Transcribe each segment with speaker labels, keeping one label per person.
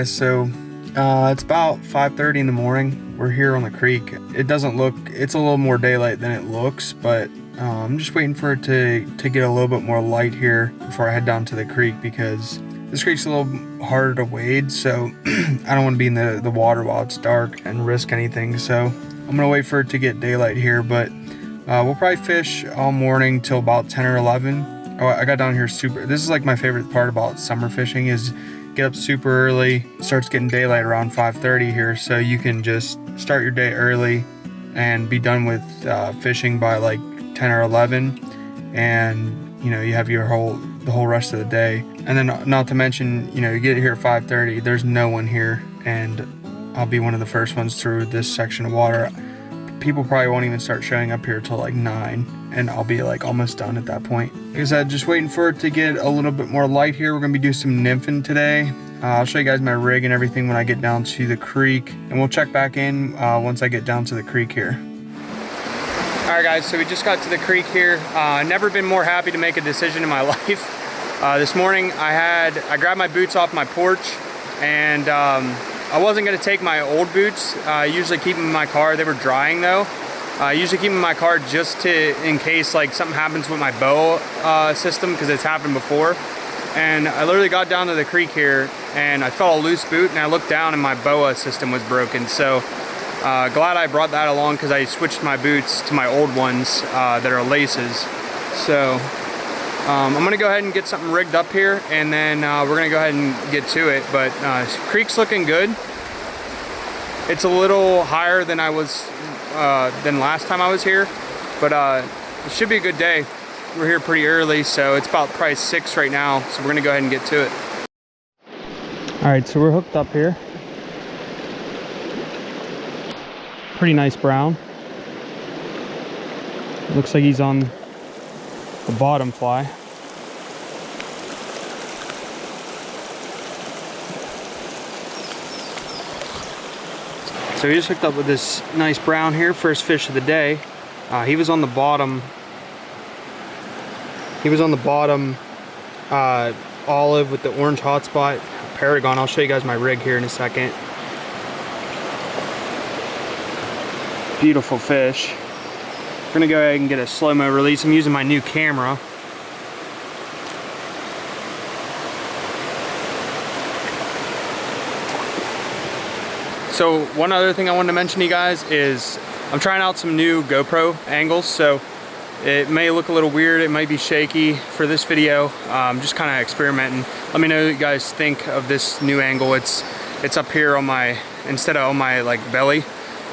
Speaker 1: guys, so it's about 5:30 in the morning. We're here on the creek. It doesn't look, it's a little more daylight than it looks, but I'm just waiting for it to get a little bit more light here before I head down to the creek, because this creek's a little harder to wade, so I don't want to be in the water while it's dark and risk anything. So I'm gonna wait for it to get daylight here, but we'll probably fish all morning till about 10 or 11. Oh, I got down here super, this is like my favorite part about summer fishing, is get up super early. It starts getting daylight around 5:30 here, so you can just start your day early and be done with fishing by like 10 or 11, and you know, you have the whole rest of the day. And then not to mention, you know, you get here at 5:30, there's no one here, and I'll be one of the first ones through this section of water. People probably won't even start showing up here till like 9, and I'll be like almost done at that point. Like I said, just waiting for it to get a little bit more light here. We're gonna be doing some nymphing today. I'll show you guys my rig and everything when I get down to the creek, and we'll check back in once I get down to the creek here. All right guys, so we just got to the creek here. Never been more happy to make a decision in my life. This morning I grabbed my boots off my porch, and I wasn't gonna take my old boots. I usually keep them in my car. They were drying though. I usually keep them in my car just in case like something happens with my boa system, because it's happened before. And I literally got down to the creek here and I felt a loose boot, and I looked down and my boa system was broken. So glad I brought that along, because I switched my boots to my old ones that are laces. So I'm gonna go ahead and get something rigged up here, and then we're gonna go ahead and get to it. But creek's looking good. It's a little higher than than last time I was here, but it should be a good day. We're here pretty early, so it's about probably 6 right now, so we're gonna go ahead and get to it. All right, so we're hooked up here. Pretty nice brown. Looks like he's on the bottom fly. So he just hooked up with this nice brown here, first fish of the day. He was on the bottom. Olive with the orange hotspot Paragon. I'll show you guys my rig here in a second. Beautiful fish. We're gonna go ahead and get a slow-mo release. I'm using my new camera. So one other thing I wanted to mention to you guys is I'm trying out some new GoPro angles. So it may look a little weird, it might be shaky for this video. I'm just kind of experimenting. Let me know what you guys think of this new angle. It's up here on my, instead of on my like belly,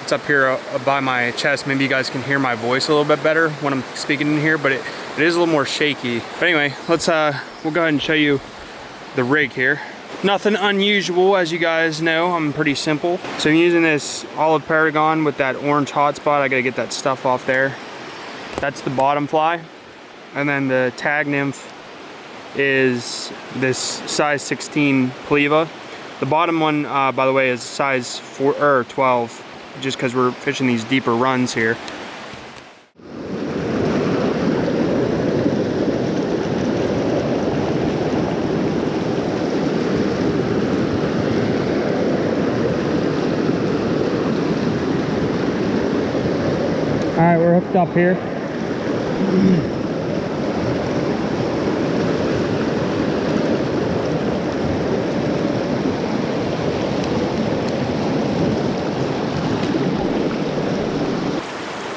Speaker 1: it's up here by my chest. Maybe you guys can hear my voice a little bit better when I'm speaking in here, but it is a little more shaky. But anyway, we'll go ahead and show you the rig here. Nothing unusual, as you guys know. I'm pretty simple. So I'm using this olive Paragon with that orange hotspot. I gotta get that stuff off there. That's the bottom fly. And then the tag nymph is this size 16 Pleva. The bottom one, by the way, is size 12, just because we're fishing these deeper runs here. All right, we're hooked up here.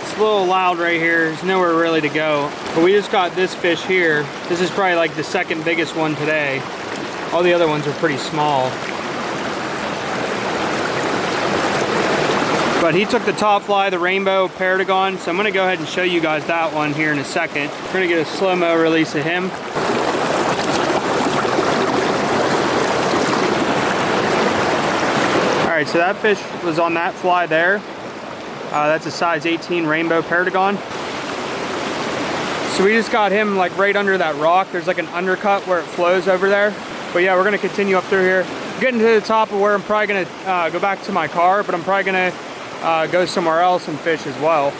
Speaker 1: It's a little loud right here. There's nowhere really to go. But we just got this fish here. This is probably like the second biggest one today. All the other ones are pretty small. But he took the top fly, the rainbow Paragon, so I'm gonna go ahead and show you guys that one here in a second. We're gonna get a slow-mo release of him. All right, so that fish was on that fly there. That's a size 18 rainbow Paragon. So we just got him like right under that rock. There's like an undercut where it flows over there. But yeah, we're gonna continue up through here. Getting to the top of where I'm probably gonna go back to my car, but I'm probably gonna go somewhere else and fish as well.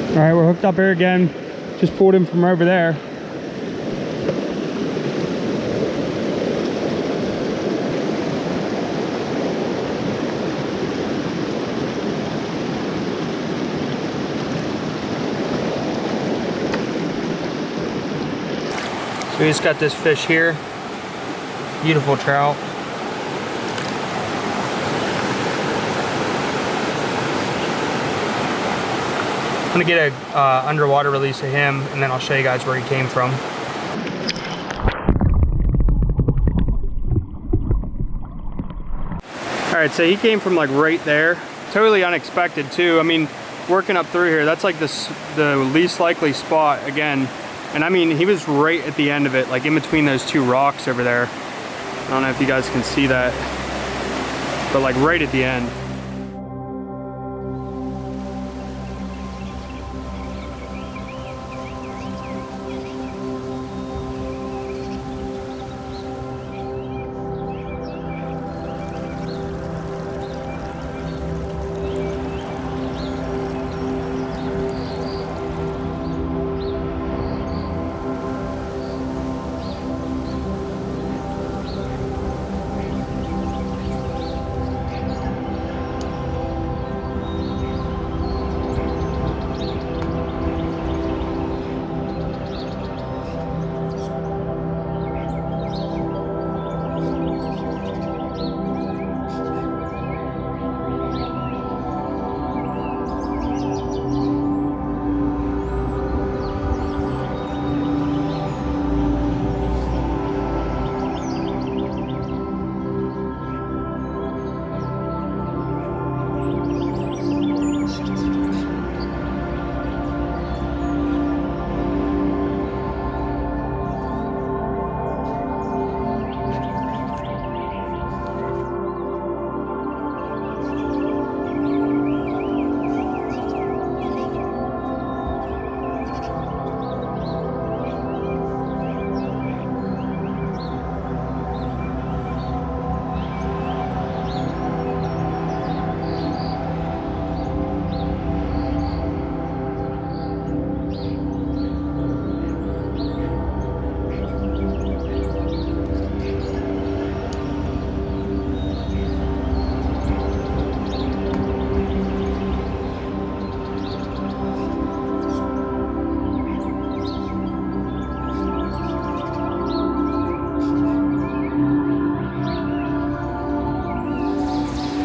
Speaker 1: All right, we're hooked up here again. Just pulled him from over there. We just got this fish here. Beautiful trout. I'm gonna get a underwater release of him, and then I'll show you guys where he came from. All right, so he came from like right there. Totally unexpected too. I mean, working up through here, that's like the least likely spot again. And I mean, he was right at the end of it, like in between those two rocks over there. I don't know if you guys can see that, but like right at the end.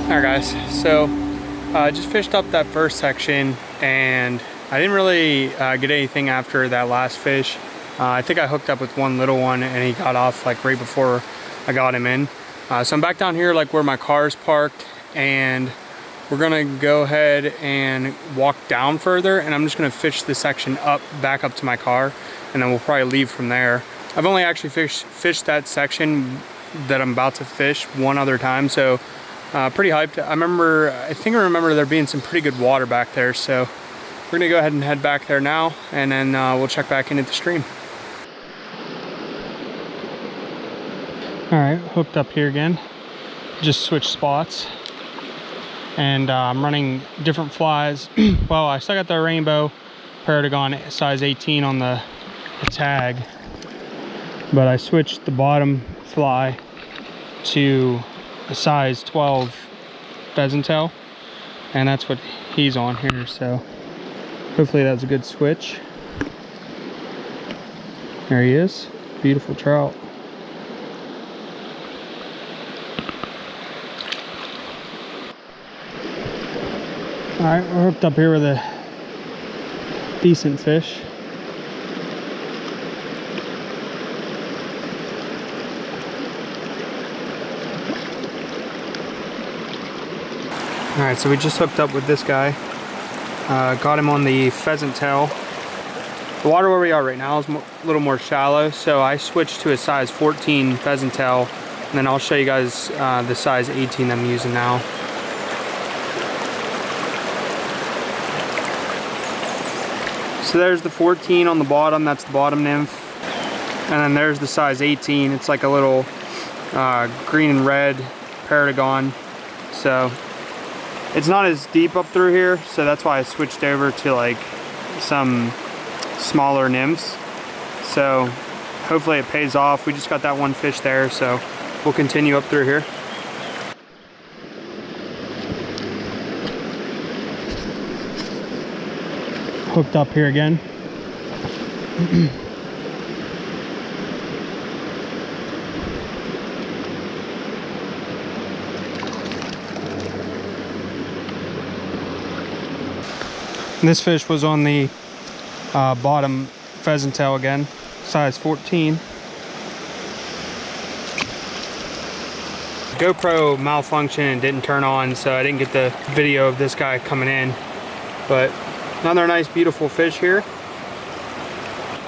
Speaker 1: Alright guys, so I just fished up that first section and I didn't really get anything after that last fish. I think I hooked up with one little one and he got off like right before I got him in. So I'm back down here like where my car's parked, and we're gonna go ahead and walk down further, and I'm just gonna fish the section up, back up to my car, and then we'll probably leave from there. I've only actually fished that section that I'm about to fish one other time, so pretty hyped. I think I remember there being some pretty good water back there, so we're gonna go ahead and head back there now, and then we'll check back into the stream. All right, hooked up here again. Just switched spots, and I'm running different flies. Well, I still got the rainbow Paragon size 18 on the tag, but I switched the bottom fly to a size 12 pheasant tail, and that's what he's on here, so hopefully that's a good switch. There he is, beautiful trout. All right, we're hooked up here with a decent fish. All right, so we just hooked up with this guy. Got him on the pheasant tail. The water where we are right now is a little more shallow, so I switched to a size 14 pheasant tail, and then I'll show you guys the size 18 I'm using now. So there's the 14 on the bottom, that's the bottom nymph. And then there's the size 18, it's like a little green and red Paragon. So it's not as deep up through here, so that's why I switched over to like some smaller nymphs. So hopefully it pays off. We just got that one fish there, so we'll continue up through here. Hooked up here again. This fish was on the bottom pheasant tail again, size 14. GoPro malfunctioned and didn't turn on, so I didn't get the video of this guy coming in. But another nice, beautiful fish here.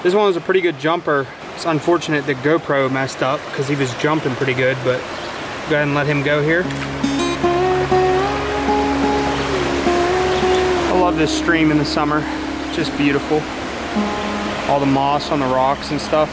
Speaker 1: This one was a pretty good jumper. It's unfortunate that GoPro messed up because he was jumping pretty good, but go ahead and let him go here. I love this stream in the summer. It's just beautiful. All the moss on the rocks and stuff.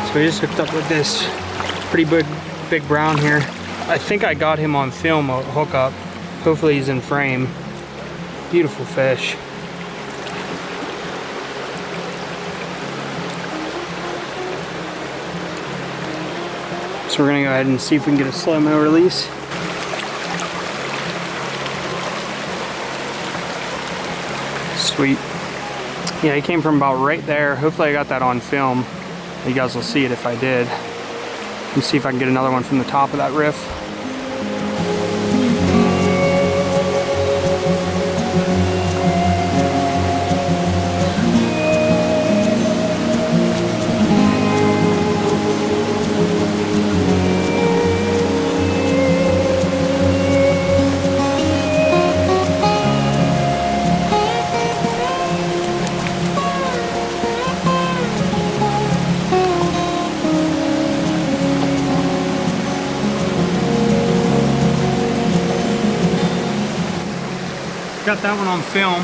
Speaker 1: So we just hooked up with this pretty big brown here. I think I got him on film, a hookup. Hopefully he's in frame. Beautiful fish. So we're gonna go ahead and see if we can get a slow-mo release. Sweet. Yeah, he came from about right there. Hopefully I got that on film. You guys will see it if I did. Let's see if I can get another one from the top of that riff. Got that one on film.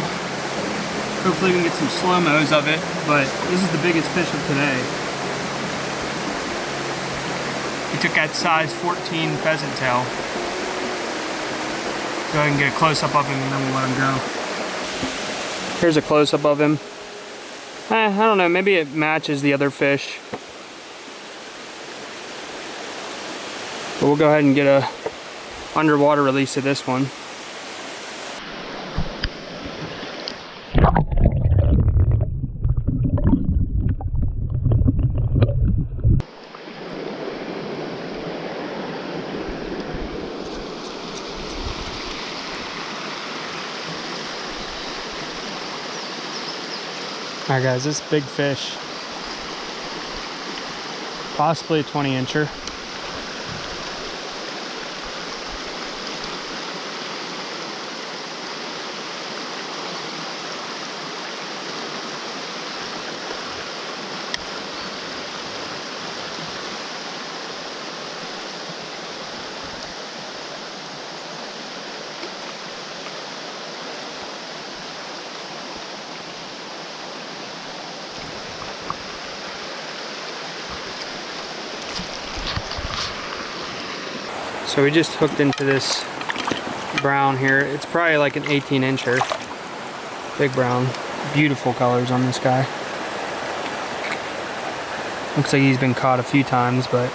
Speaker 1: Hopefully we can get some slow-mos of it, but this is the biggest fish of today. He took that size 14 pheasant tail. Go ahead and get a close-up of him and then we'll let him go. Here's a close-up of him. I don't know, maybe it matches the other fish. But we'll go ahead and get a underwater release of this one. Alright guys, this big fish, possibly a 20-incher. So we just hooked into this brown here. It's probably like an 18-incher. Big brown. Beautiful colors on this guy. Looks like he's been caught a few times, but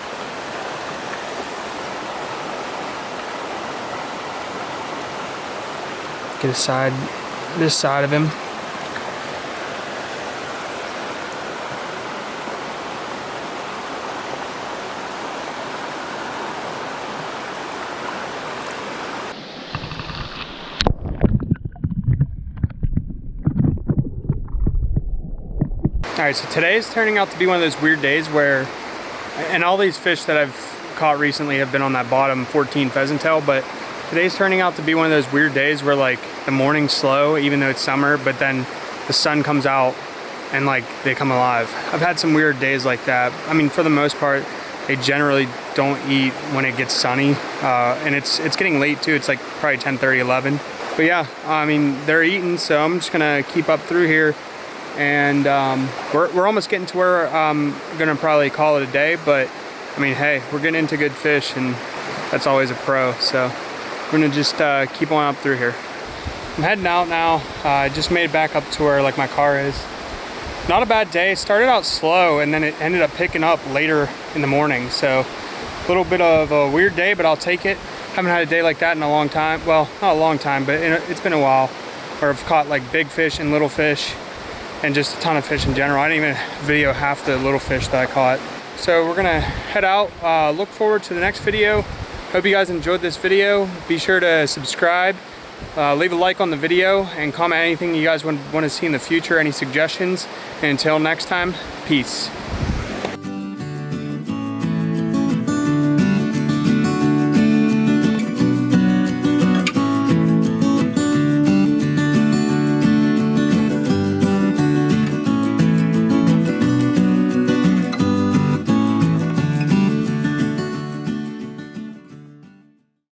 Speaker 1: get this side of him. Alright, so today's turning out to be one of those weird days where, and all these fish that I've caught recently have been on that bottom 14 pheasant tail, but today's turning out to be one of those weird days where like the morning's slow even though it's summer, but then the sun comes out and like they come alive. I've had some weird days like that. I mean, for the most part, they generally don't eat when it gets sunny, and it's getting late too. It's like probably 10:30, 11. But yeah, I mean, they're eating, so I'm just gonna keep up through here. And we're almost getting to where I'm gonna probably call it a day, but I mean, hey, we're getting into good fish and that's always a pro, so we're gonna just keep on up through here. I'm heading out now. I just made it back up to where like my car is. Not a bad day. Started out slow and then it ended up picking up later in the morning. So a little bit of a weird day, but I'll take it. Haven't had a day like that in a long time. Well, not a long time, but it's been a while where I've caught like big fish and little fish and just a ton of fish in general. I didn't even video half the little fish that I caught. So we're gonna head out. Look forward to the next video. Hope you guys enjoyed this video. Be sure to subscribe, leave a like on the video, and comment anything you guys want to see in the future, any suggestions. And until next time, peace.